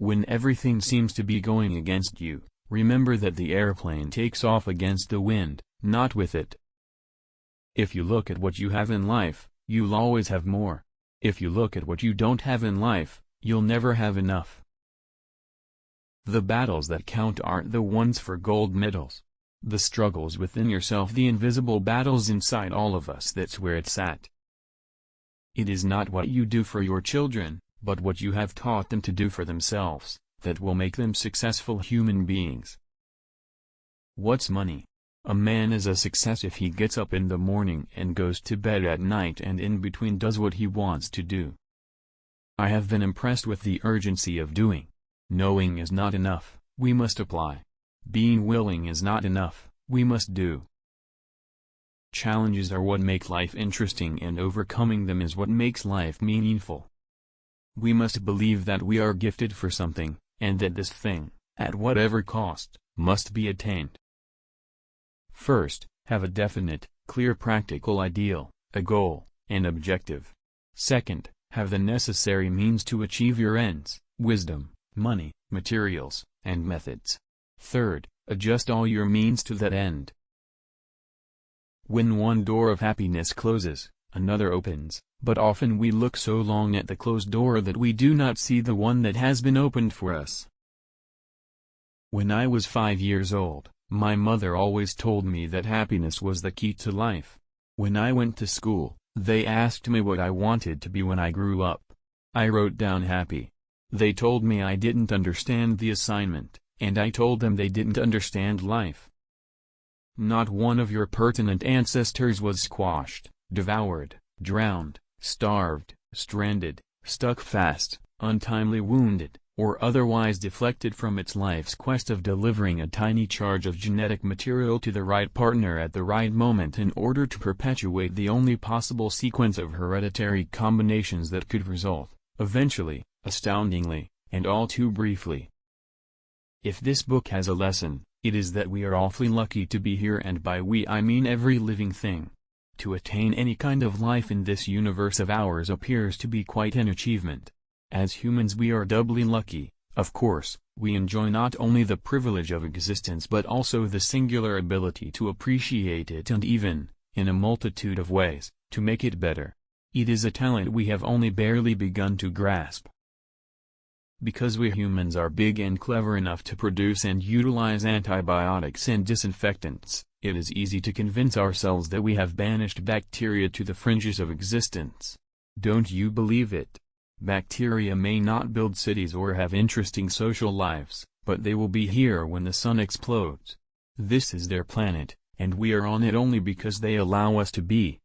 When everything seems to be going against you, remember that the airplane takes off against the wind, not with it. If you look at what you have in life, you'll always have more. If you look at what you don't have in life, you'll never have enough. The battles that count aren't the ones for gold medals. The struggles within yourself, the invisible battles inside all of us, that's where it's at. It is not what you do for your children, but what you have taught them to do for themselves, that will make them successful human beings. What's money? A man is a success if he gets up in the morning and goes to bed at night and in between does what he wants to do. I have been impressed with the urgency of doing. Knowing is not enough, we must apply. Being willing is not enough, we must do. Challenges are what make life interesting, and overcoming them is what makes life meaningful. We must believe that we are gifted for something, and that this thing, at whatever cost, must be attained. First, have a definite, clear practical ideal, a goal, an objective. Second, have the necessary means to achieve your ends, wisdom, money, materials, and methods. Third, adjust all your means to that end. When one door of happiness closes, another opens, but often we look so long at the closed door that we do not see the one that has been opened for us. When I was 5 years old, my mother always told me that happiness was the key to life. When I went to school, they asked me what I wanted to be when I grew up. I wrote down happy. They told me I didn't understand the assignment, and I told them they didn't understand life. Not one of your pertinent ancestors was squashed, devoured, drowned, starved, stranded, stuck fast, untimely wounded, or otherwise deflected from its life's quest of delivering a tiny charge of genetic material to the right partner at the right moment in order to perpetuate the only possible sequence of hereditary combinations that could result, eventually, astoundingly, and all too briefly. If this book has a lesson, it is that we are awfully lucky to be here, and by we I mean every living thing. To attain any kind of life in this universe of ours appears to be quite an achievement. As humans we are doubly lucky. Of course, we enjoy not only the privilege of existence but also the singular ability to appreciate it and even, in a multitude of ways, to make it better. It is a talent we have only barely begun to grasp. Because we humans are big and clever enough to produce and utilize antibiotics and disinfectants, it is easy to convince ourselves that we have banished bacteria to the fringes of existence. Don't you believe it? Bacteria may not build cities or have interesting social lives, but they will be here when the sun explodes. This is their planet, and we are on it only because they allow us to be.